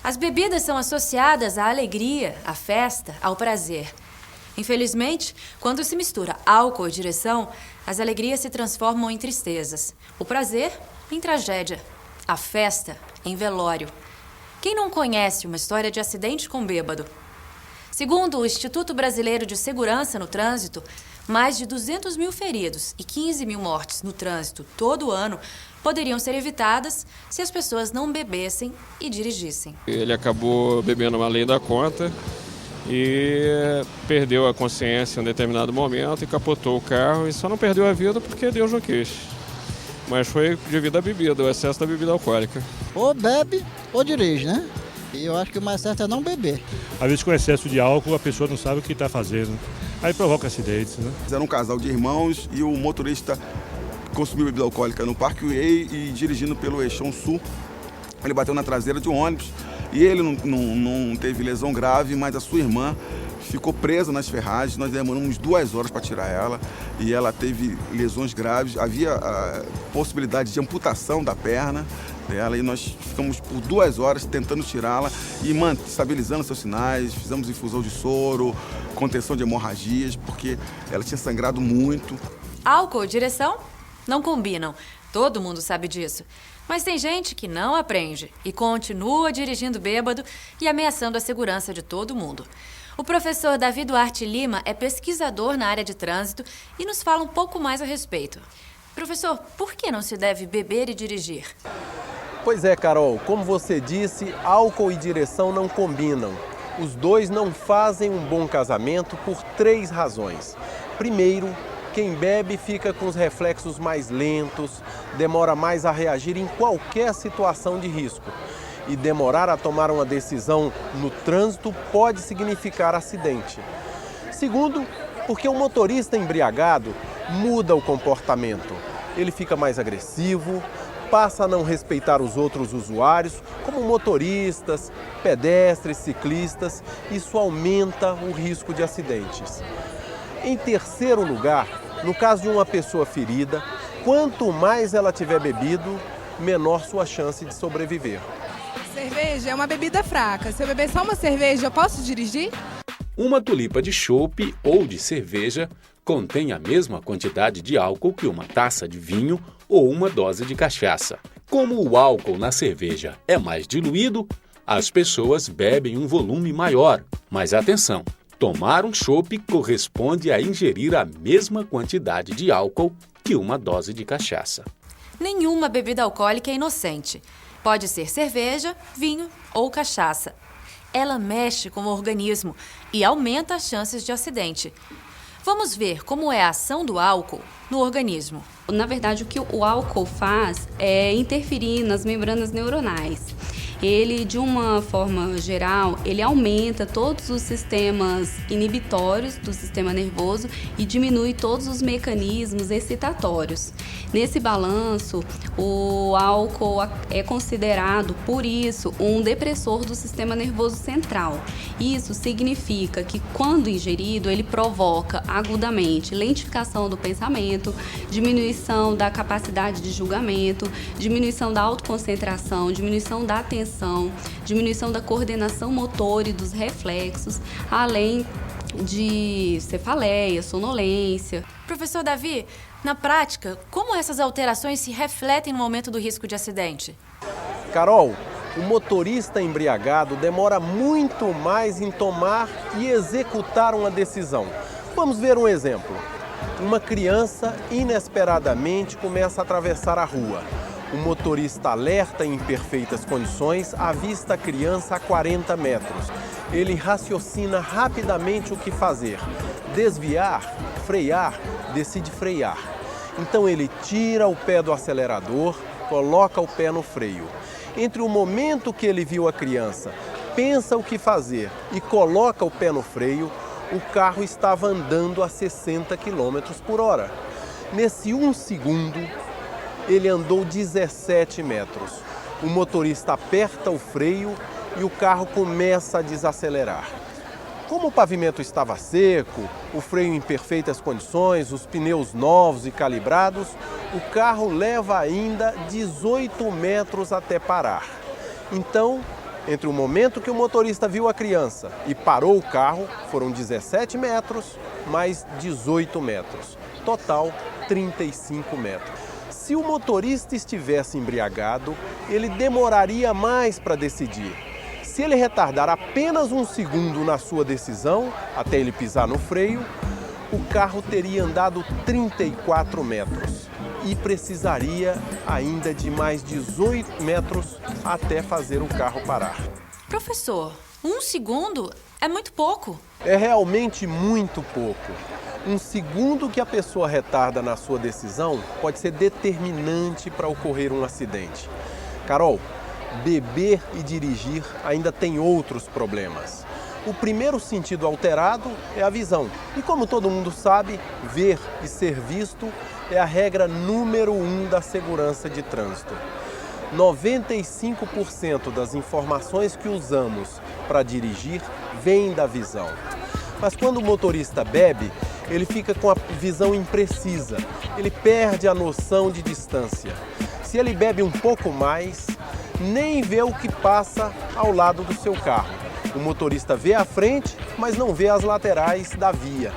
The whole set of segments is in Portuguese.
As bebidas são associadas à alegria, à festa, ao prazer. Infelizmente, quando se mistura álcool e direção, as alegrias se transformam em tristezas, o prazer em tragédia, a festa em velório. Quem não conhece uma história de acidente com bêbado? Segundo o Instituto Brasileiro de Segurança no Trânsito, mais de 200 mil feridos e 15 mil mortes no trânsito todo ano poderiam ser evitadas se as pessoas não bebessem e dirigissem. Ele acabou bebendo além da conta e perdeu a consciência em um determinado momento e capotou o carro e só não perdeu a vida porque Deus não quis. Mas foi devido à bebida, o excesso da bebida alcoólica. Ou bebe ou dirige, né? E eu acho que o mais certo é não beber. Às vezes com excesso de álcool a pessoa não sabe o que está fazendo. Aí provoca acidentes, né? Era um casal de irmãos e o motorista consumiu bebida alcoólica no Parkway e dirigindo pelo Eixão Sul. Ele bateu na traseira de um ônibus e ele não teve lesão grave, mas a sua irmã ficou presa nas ferragens. Nós demoramos 2 horas para tirar ela e ela teve lesões graves. Havia a possibilidade de amputação da perna dela e nós ficamos por 2 horas tentando tirá-la e estabilizando seus sinais. Fizemos infusão de soro, contenção de hemorragias, porque ela tinha sangrado muito. Álcool e direção não combinam. Todo mundo sabe disso. Mas tem gente que não aprende e continua dirigindo bêbado e ameaçando a segurança de todo mundo. O professor Davi Duarte Lima é pesquisador na área de trânsito e nos fala um pouco mais a respeito. Professor, por que não se deve beber e dirigir? Pois é, Carol, como você disse, álcool e direção não combinam. Os dois não fazem um bom casamento por 3 razões. Primeiro, quem bebe fica com os reflexos mais lentos, demora mais a reagir em qualquer situação de risco. E demorar a tomar uma decisão no trânsito pode significar acidente. Segundo, porque o motorista embriagado muda o comportamento. Ele fica mais agressivo, passa a não respeitar os outros usuários, como motoristas, pedestres, ciclistas. Isso aumenta o risco de acidentes. Em terceiro lugar, no caso de uma pessoa ferida, quanto mais ela tiver bebido, menor sua chance de sobreviver. Cerveja é uma bebida fraca. Se eu beber só uma cerveja, eu posso dirigir? Uma tulipa de chope ou de cerveja contém a mesma quantidade de álcool que uma taça de vinho ou uma dose de cachaça. Como o álcool na cerveja é mais diluído, as pessoas bebem um volume maior. Mas atenção, tomar um chope corresponde a ingerir a mesma quantidade de álcool que uma dose de cachaça. Nenhuma bebida alcoólica é inocente. Pode ser cerveja, vinho ou cachaça. Ela mexe com o organismo e aumenta as chances de acidente. Vamos ver como é a ação do álcool no organismo. Na verdade, o que o álcool faz é interferir nas membranas neuronais. Ele, de uma forma geral, ele aumenta todos os sistemas inibitórios do sistema nervoso e diminui todos os mecanismos excitatórios. Nesse balanço, o álcool é considerado, por isso, um depressor do sistema nervoso central. Isso significa que, quando ingerido, ele provoca agudamente lentificação do pensamento, diminuição da capacidade de julgamento, diminuição da autoconcentração, diminuição da atenção, diminuição da coordenação motora e dos reflexos, além de cefaleia, sonolência. Professor Davi, na prática, como essas alterações se refletem no aumento do risco de acidente? Carol, o motorista embriagado demora muito mais em tomar e executar uma decisão. Vamos ver um exemplo. Uma criança inesperadamente começa a atravessar a rua. O motorista alerta em perfeitas condições, avista a criança a 40 metros. Ele raciocina rapidamente o que fazer. Desviar, frear, decide frear. Então ele tira o pé do acelerador, coloca o pé no freio. Entre o momento que ele viu a criança, pensa o que fazer e coloca o pé no freio, o carro estava andando a 60 km por hora. Nesse 1 segundo, ele andou 17 metros. O motorista aperta o freio e o carro começa a desacelerar. Como o pavimento estava seco, o freio em perfeitas condições, os pneus novos e calibrados, o carro leva ainda 18 metros até parar. Então, Entre o momento que o motorista viu a criança e parou o carro, foram 17 metros mais 18 metros. Total, 35 metros. Se o motorista estivesse embriagado, ele demoraria mais para decidir. Se ele retardar apenas um segundo na sua decisão, até ele pisar no freio, o carro teria andado 34 metros e precisaria ainda de mais 18 metros até fazer o carro parar. Professor, 1 segundo é muito pouco. É realmente muito pouco. 1 segundo que a pessoa retarda na sua decisão pode ser determinante para ocorrer um acidente. Carol, beber e dirigir ainda tem outros problemas. O primeiro sentido alterado é a visão. E como todo mundo sabe, ver e ser visto é a regra número 1 da segurança de trânsito. 95% das informações que usamos para dirigir vêm da visão. Mas quando o motorista bebe, ele fica com a visão imprecisa, ele perde a noção de distância. Se ele bebe um pouco mais, nem vê o que passa ao lado do seu carro. O motorista vê a frente, mas não vê as laterais da via.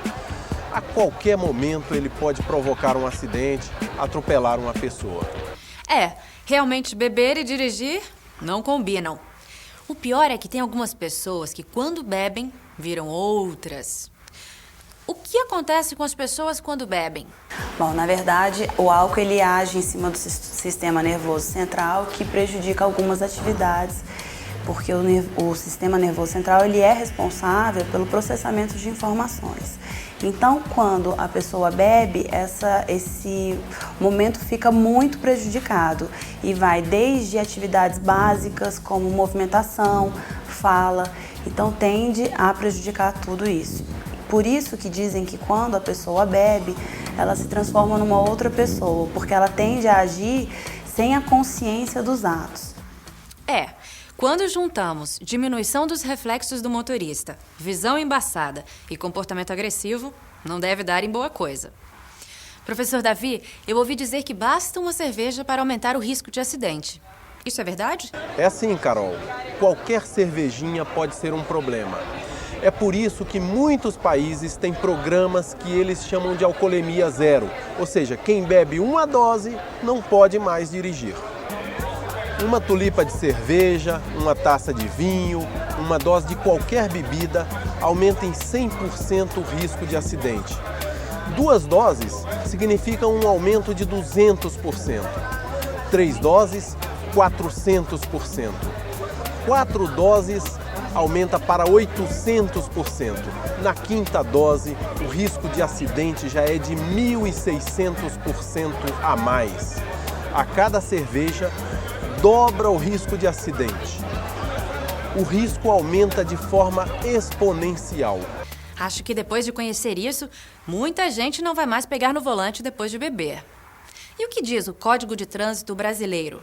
A qualquer momento ele pode provocar um acidente, atropelar uma pessoa. Realmente beber e dirigir não combinam. O pior é que tem algumas pessoas que quando bebem, viram outras. O que acontece com as pessoas quando bebem? Bom, na verdade, o álcool ele age em cima do sistema nervoso central, que prejudica algumas atividades, porque o sistema nervoso central ele é responsável pelo processamento de informações. Então, quando a pessoa bebe, esse momento fica muito prejudicado e vai desde atividades básicas como movimentação, fala, então tende a prejudicar tudo isso. Por isso que dizem que quando a pessoa bebe, ela se transforma numa outra pessoa, porque ela tende a agir sem a consciência dos atos. Quando juntamos diminuição dos reflexos do motorista, visão embaçada e comportamento agressivo, não deve dar em boa coisa. Professor Davi, eu ouvi dizer que basta uma cerveja para aumentar o risco de acidente. Isso é verdade? É sim, Carol. Qualquer cervejinha pode ser um problema. É por isso que muitos países têm programas que eles chamam de alcoolemia zero. Ou seja, quem bebe uma dose não pode mais dirigir. Uma tulipa de cerveja, uma taça de vinho, uma dose de qualquer bebida aumenta em 100% o risco de acidente. 2 doses significam um aumento de 200%. 3 doses, 400%. 4 doses aumenta para 800%. Na 5ª dose, o risco de acidente já é de 1.600% a mais. A cada cerveja, dobra o risco de acidente. O risco aumenta de forma exponencial. Acho que depois de conhecer isso, muita gente não vai mais pegar no volante depois de beber. E o que diz o Código de Trânsito Brasileiro?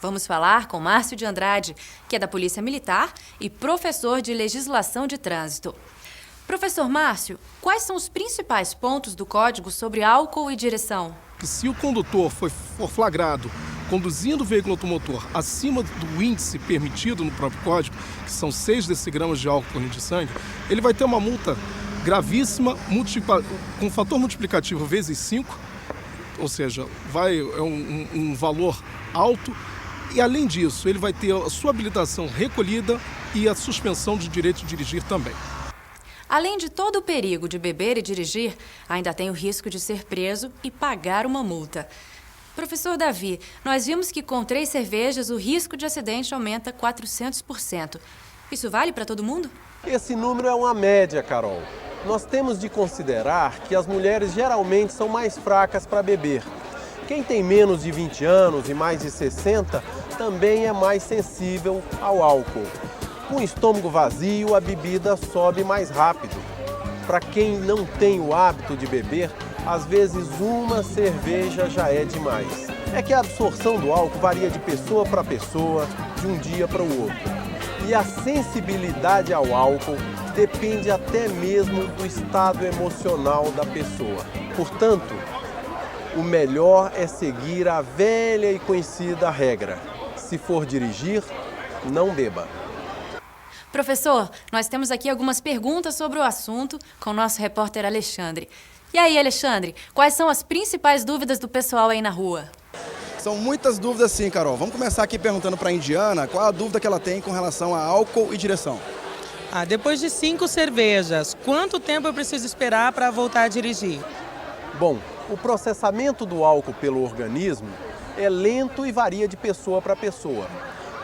Vamos falar com Márcio de Andrade, que é da Polícia Militar e professor de Legislação de Trânsito. Professor Márcio, quais são os principais pontos do Código sobre álcool e direção? Se o condutor for flagrado conduzindo o veículo automotor acima do índice permitido no próprio código, que são 6 decigramas de álcool por litro de sangue, ele vai ter uma multa gravíssima, com fator multiplicativo vezes 5, ou seja, é um valor alto, e além disso, ele vai ter a sua habilitação recolhida e a suspensão de direito de dirigir também. Além de todo o perigo de beber e dirigir, ainda tem o risco de ser preso e pagar uma multa. Professor Davi, nós vimos que com 3 cervejas o risco de acidente aumenta 400%. Isso vale para todo mundo? Esse número é uma média, Carol. Nós temos de considerar que as mulheres geralmente são mais fracas para beber. Quem tem menos de 20 anos e mais de 60 também é mais sensível ao álcool. Com o estômago vazio, a bebida sobe mais rápido. Para quem não tem o hábito de beber, às vezes uma cerveja já é demais. É que a absorção do álcool varia de pessoa para pessoa, de um dia para o outro. E a sensibilidade ao álcool depende até mesmo do estado emocional da pessoa. Portanto, o melhor é seguir a velha e conhecida regra: se for dirigir, não beba. Professor, nós temos aqui algumas perguntas sobre o assunto com o nosso repórter Alexandre. E aí, Alexandre, quais são as principais dúvidas do pessoal aí na rua? São muitas dúvidas sim, Carol. Vamos começar aqui perguntando para a Indiana qual a dúvida que ela tem com relação a álcool e direção. Depois de 5 cervejas, quanto tempo eu preciso esperar para voltar a dirigir? Bom, o processamento do álcool pelo organismo é lento e varia de pessoa para pessoa.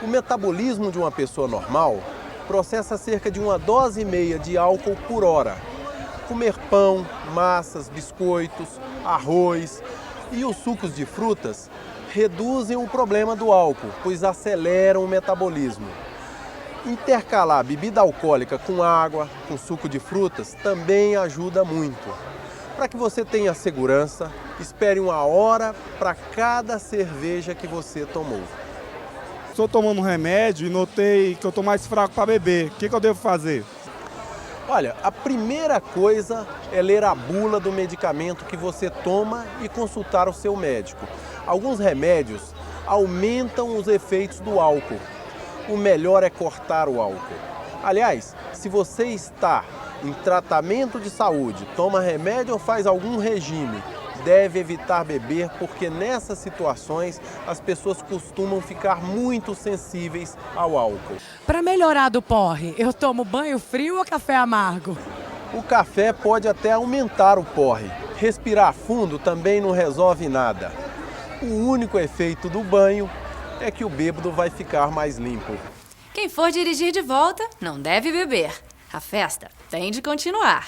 O metabolismo de uma pessoa normal processa cerca de 1,5 dose de álcool por hora. Comer pão, massas, biscoitos, arroz e os sucos de frutas reduzem o problema do álcool, pois aceleram o metabolismo. Intercalar bebida alcoólica com água, com suco de frutas, também ajuda muito. Para que você tenha segurança, espere 1 hora para cada cerveja que você tomou. Estou tomando um remédio e notei que eu estou mais fraco para beber. O que eu devo fazer? Olha, a primeira coisa é ler a bula do medicamento que você toma e consultar o seu médico. Alguns remédios aumentam os efeitos do álcool. O melhor é cortar o álcool. Aliás, se você está em tratamento de saúde, toma remédio ou faz algum regime, deve evitar beber, porque nessas situações as pessoas costumam ficar muito sensíveis ao álcool. Para melhorar do porre, eu tomo banho frio ou café amargo? O café pode até aumentar o porre. Respirar fundo também não resolve nada. O único efeito do banho é que o bêbado vai ficar mais limpo. Quem for dirigir de volta não deve beber. A festa tem de continuar.